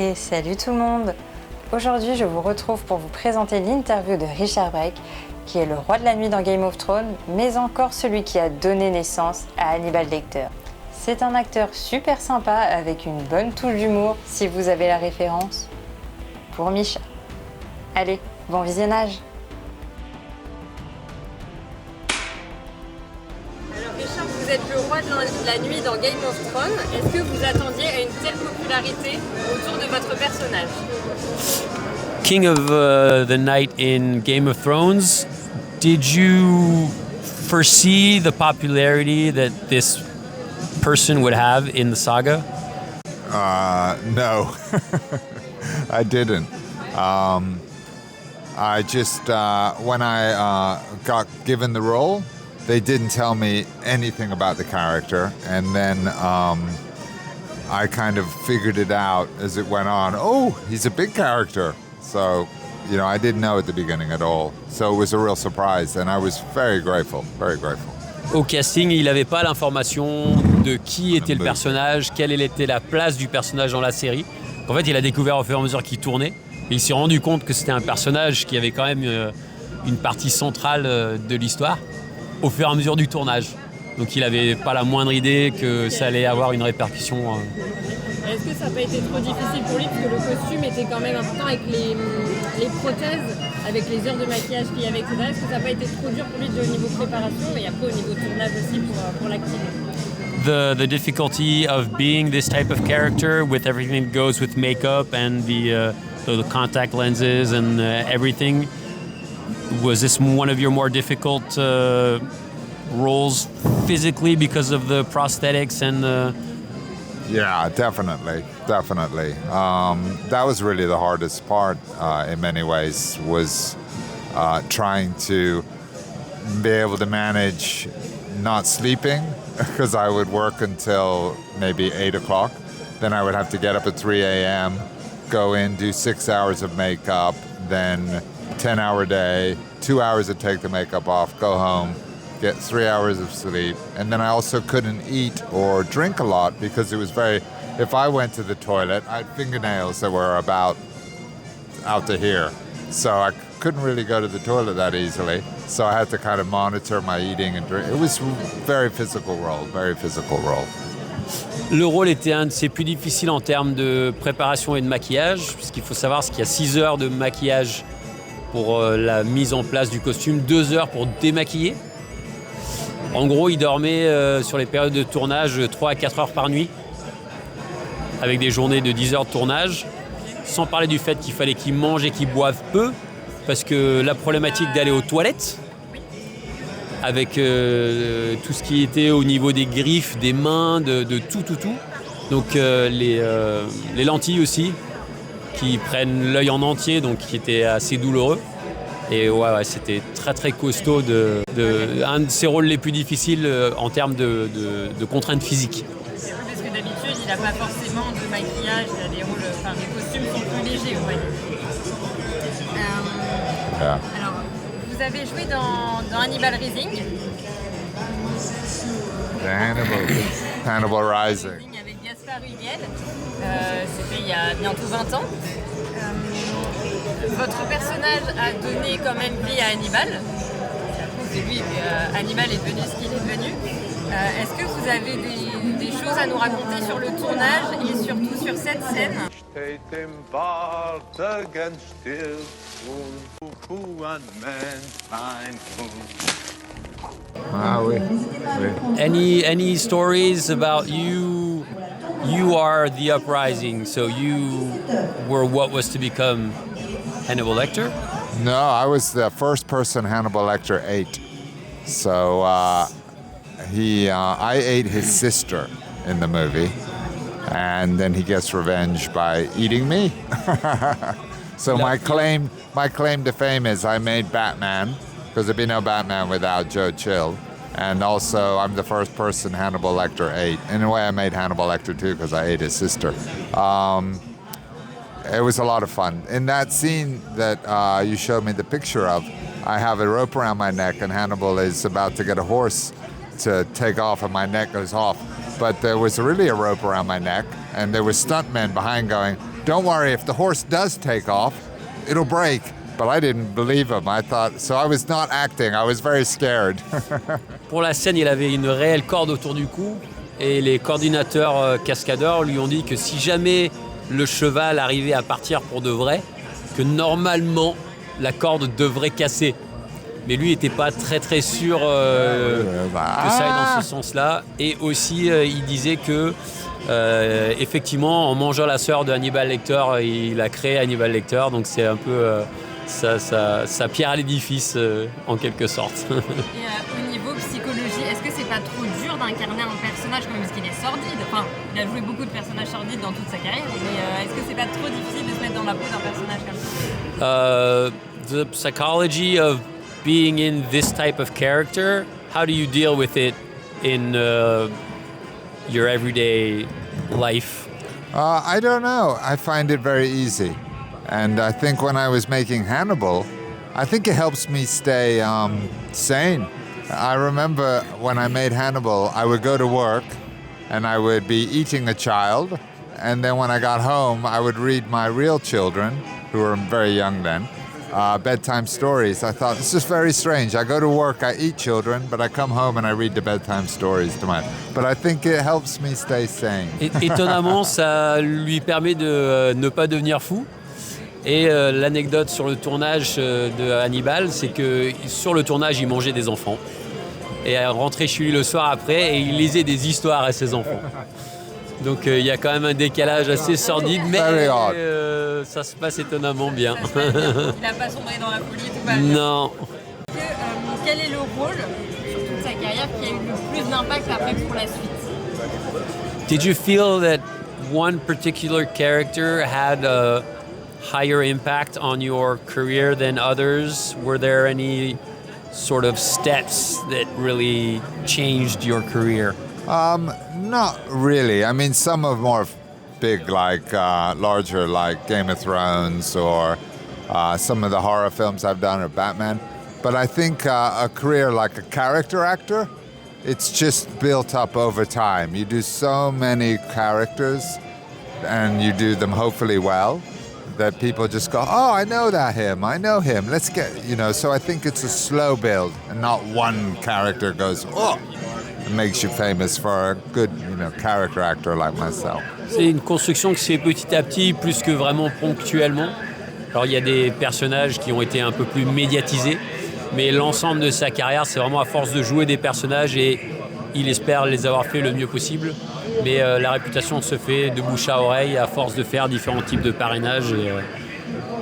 Et salut tout le monde! Aujourd'hui, je vous retrouve pour vous présenter l'interview de Richard Brake, qui est le roi de la nuit dans Game of Thrones, mais encore celui qui a donné naissance à Hannibal Lecter. C'est un acteur super sympa avec une bonne touche d'humour, si vous avez la référence, pour Micha. Allez, bon visionnage! Alors Richard, vous êtes le roi de la nuit dans Game of Thrones. Est-ce que vous attendiez à une telle popularité autour de votre personnage? King of the Night in Game of Thrones, did you foresee the popularity that this person would have in the saga? No, I didn't. I just, when I got given the role, they didn't tell me anything about the character, and then I kind of figured it out as it went on. Oh, he's a big character. So, I didn't know at the beginning at all. So it was a real surprise, and I was very grateful, very grateful. Au casting, il n'avait pas l'information de qui était le personnage, quelle était la place du personnage dans la série. En fait, il a découvert au fur et à mesure qu'il tournait. Et il s'est rendu compte que c'était un personnage qui avait quand même une partie centrale de l'histoire au fur et à mesure du tournage. Donc il n'avait pas la moindre idée que ça allait avoir une répercussion. Est-ce que ça n'a pas été trop difficile pour lui, parce que le costume était quand même important avec les prothèses, avec les heures de maquillage qu'il y avait, etc. Est-ce que ça n'a pas été trop dur pour lui au niveau préparation et après au niveau tournage aussi pour l'acting? The difficulty of being this type of character with everything that goes with makeup and the contact lenses and everything, was this one of your more difficult roles physically because of the prosthetics and the... Yeah, definitely. That was really the hardest part in many ways, was trying to be able to manage not sleeping, because I would work until maybe 8 o'clock. Then I would have to get up at 3 a.m., go in, do 6 hours of makeup, then 10-hour day, 2 hours to take the makeup off, go home, get 3 hours of sleep. And then I also couldn't eat or drink a lot because it was if I went to the toilet, I had fingernails that were about out to here. So I couldn't really go to the toilet that easily. So I had to kind of monitor my eating and drink. It was very physical role. Le rôle était un de ses plus difficiles en termes de préparation et de maquillage, puisqu'il faut savoir qu'il y a 6 heures de maquillage pour la mise en place du costume, 2 heures pour démaquiller. En gros, il dormait sur les périodes de tournage 3 à 4 heures par nuit, avec des journées de 10 heures de tournage, sans parler du fait qu'il fallait qu'il mange et qu'il boive peu, parce que la problématique d'aller aux toilettes, avec tout ce qui était au niveau des griffes, des mains, de tout. Donc les lentilles aussi, qui prennent l'œil en entier, donc qui était assez douloureux. Et ouais, c'était très très costaud, un de ses rôles les plus difficiles en termes de contraintes physiques. C'est vrai, parce que d'habitude, il n'a pas forcément de maquillage, il a des rôles, les costumes sont plus légers, on va dire. Alors, vous avez joué dans Hannibal Rising. Hannibal Rising. Avec Gaspard Ulliel. C'était il y a bientôt 20 ans. Votre personnage a donné quand même vie à Hannibal. C'est lui, Hannibal est devenu ce qu'il est devenu. Est-ce que vous avez des choses à nous raconter sur le tournage et surtout sur cette scène? Ah oui. Any stories about you? You are the uprising, so you were what was to become Hannibal Lecter? No, I was the first person Hannibal Lecter ate. So I ate his sister in the movie, and then he gets revenge by eating me. So my claim to fame is I made Batman, because there'd be no Batman without Joe Chill. And also, I'm the first person Hannibal Lecter ate. In a way, I made Hannibal Lecter too, because I ate his sister. It was a lot of fun. In that scene that you showed me the picture of, I have a rope around my neck, and Hannibal is about to get a horse to take off, and my neck goes off. but there was really a rope around my neck, and there were stuntmen behind going, "Don't worry, if the horse does take off, it'll break." But I didn't believe him. I thought, so I was not acting. I was very scared. Pour la scène, il avait une réelle corde autour du cou et les coordinateurs cascadeurs lui ont dit que si jamais le cheval arrivait à partir pour de vrai, que normalement la corde devrait casser. Mais lui n'était pas très sûr que ça aille dans ce sens-là. Et aussi, il disait que effectivement, en mangeant la sœur de Hannibal Lecter, il a créé Hannibal Lecter. Donc c'est un peu sa pierre à l'édifice en quelque sorte. Et au niveau psychologie, est-ce que c'est pas trop dur d'incarner un personnage comme parce qu'il est sordide? Enfin, il a joué beaucoup de personnages sordides dans toute sa carrière, mais est-ce que c'est pas trop difficile de se mettre dans la peau d'un personnage comme ça? The psychology of being in this type of character, how do you deal with it in your everyday life? I don't know. I find it very easy. And I think when I was making Hannibal, I think it helps me stay sane. I remember when I made Hannibal, I would go to work and I would be eating a child. And then when I got home, I would read my real children, who were very young then, bedtime stories. I thought, this is very strange. I go to work, I eat children, but I come home and I read the bedtime stories to my... But I think it helps me stay sane. Étonnamment, ça lui permet de ne pas devenir fou. Et l'anecdote sur le tournage de Hannibal, c'est que sur le tournage, il mangeait des enfants. Et rentrait chez lui le soir après et il lisait des histoires à ses enfants. Donc il y a quand même un décalage assez sordide, mais ça se passe étonnamment bien. Il n'a pas sombré dans la folie, tout va bien. Non. Quel est le rôle, sur toute sa carrière, qui a eu le plus d'impact après pour la suite? Did you feel that one particular character had a higher impact on your career than others? Were there any sort of steps that really changed your career? Not really. I mean, some are more big, like larger, like Game of Thrones, or some of the horror films I've done, or Batman. But I think a career like a character actor, it's just built up over time. You do so many characters, and you do them hopefully well, that people just go, oh, I know him, let's get, so I think it's a slow build, and not one character goes, oh, it makes you famous for a good, character actor like myself. C'est une construction qui se fait petit à petit, plus que vraiment ponctuellement. Alors il y a des personnages qui ont été un peu plus médiatisés, mais l'ensemble de sa carrière, c'est vraiment à force de jouer des personnages et il espère les avoir fait le mieux possible. Mais la réputation se fait de bouche à oreille à force de faire différents types de parrainages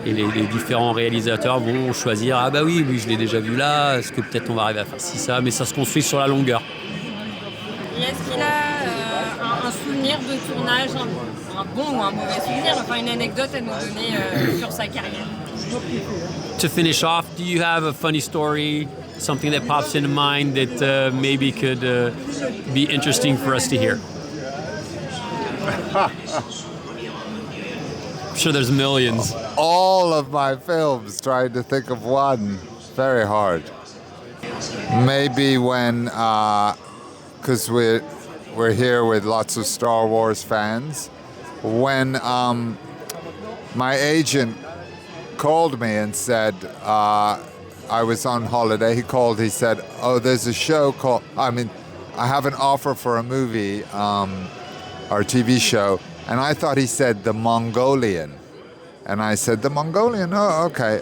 et les différents réalisateurs vont choisir « Ah bah oui, lui je l'ai déjà vu là, est-ce que peut-être on va arriver à faire ci, ça ?» Mais ça se construit sur la longueur. Et est-ce qu'il a un souvenir de tournage, un bon ou un mauvais souvenir, enfin une anecdote à nous donner sur sa carrière? To finish off, do you have a funny story, something that pops into mind that maybe could be interesting for us to hear? I'm sure there's millions. All of my films, trying to think of one, very hard. Maybe when, because we're here with lots of Star Wars fans, when my agent called me and said, I was on holiday, he said, oh, there's a show called, I have an offer for a movie, or TV show, and I thought he said The Mongolian. And I said, The Mongolian? Oh, okay,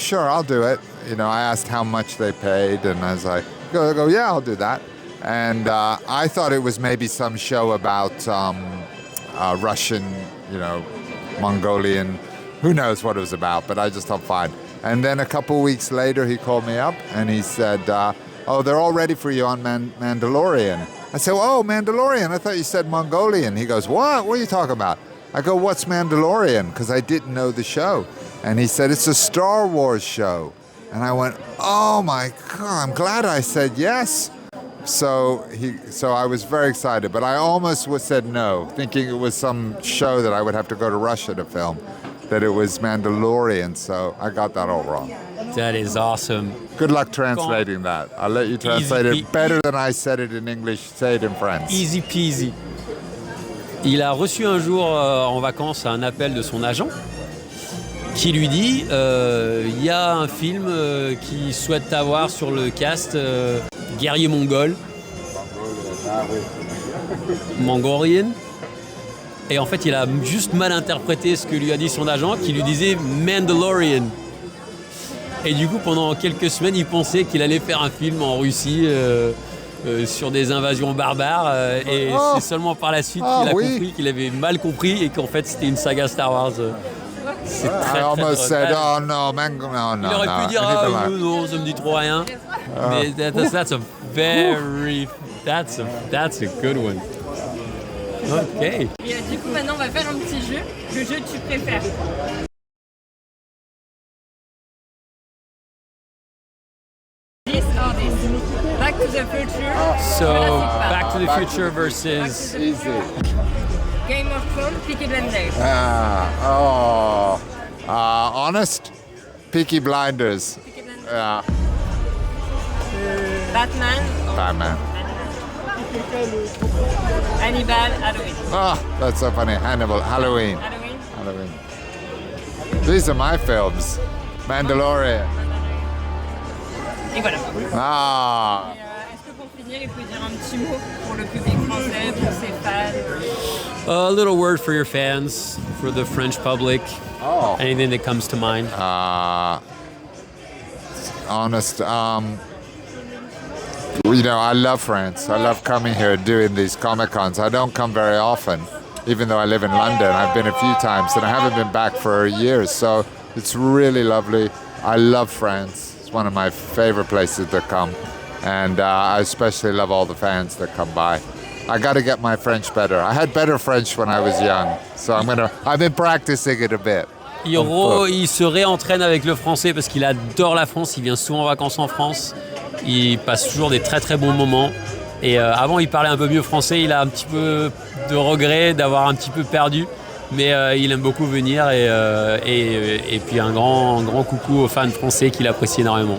sure, I'll do it. I asked how much they paid, and I was like, go, yeah, I'll do that. And I thought it was maybe some show about Russian, Mongolian, who knows what it was about, but I just thought fine. And then a couple weeks later, he called me up, and he said, oh, they're all ready for you on Mandalorian. I said, oh, Mandalorian, I thought you said Mongolian. He goes, what are you talking about? I go, what's Mandalorian? Because I didn't know the show. And he said, it's a Star Wars show. And I went, oh my God, I'm glad I said yes. So I was very excited, but I almost said no, thinking it was some show that I would have to go to Russia to film, that it was Mandalorian, so I got that all wrong. That is awesome. Good luck translating that. I'll let you translate it better than I said it in English. Say it in French. Easy peasy. Il a reçu un jour en vacances un appel de son agent qui lui dit il y a un film qui souhaite t'avoir sur le cast guerrier mongol. Mongolian. Et en fait, il a juste mal interprété ce que lui a dit son agent, qui lui disait Mandalorian. Et du coup, pendant quelques semaines, il pensait qu'il allait faire un film en Russie sur des invasions barbares. Et c'est seulement par la suite qu'il a compris qu'il avait mal compris et qu'en fait, c'était une saga Star Wars. C'est très, I almost said, oh no, man, no, il aurait pu dire, non, ça me dit trop rien. Mais that's a good one. Ok. Et du coup, maintenant, on va faire un petit jeu. Le jeu tu préfères. This or this. Back to the Future. So, Back to the Future versus... Game of Thrones, Peaky Blinders. Honest? Peaky Blinders. Peaky Blinders. Yeah. Batman. Batman. Hannibal, Halloween. Oh, that's so funny. Hannibal, Halloween. Halloween. These are my films. Mandalorian. Et voilà. Ah. Est-ce que pour finir, il peut dire un petit mot pour le public français, pour ses fans? A little word for your fans, for the French public. Oh. Anything that comes to mind. Honest. You know, I love France. I love coming here and doing these Comic-Cons. I don't come very often, even though I live in London. I've been a few times, and I haven't been back for years. So it's really lovely. I love France. It's one of my favorite places to come. And I especially love all the fans that come by. I got to get my French better. I had better French when I was young, so I've been practicing it a bit. Il se réentraîne avec le français parce qu'il adore la France. Il vient souvent en vacances en France. Il passe toujours des très très bons moments. Et avant, il parlait un peu mieux français. Il a un petit peu de regret d'avoir un petit peu perdu. Mais il aime beaucoup venir. Et puis un grand coucou aux fans français qu'il apprécie énormément.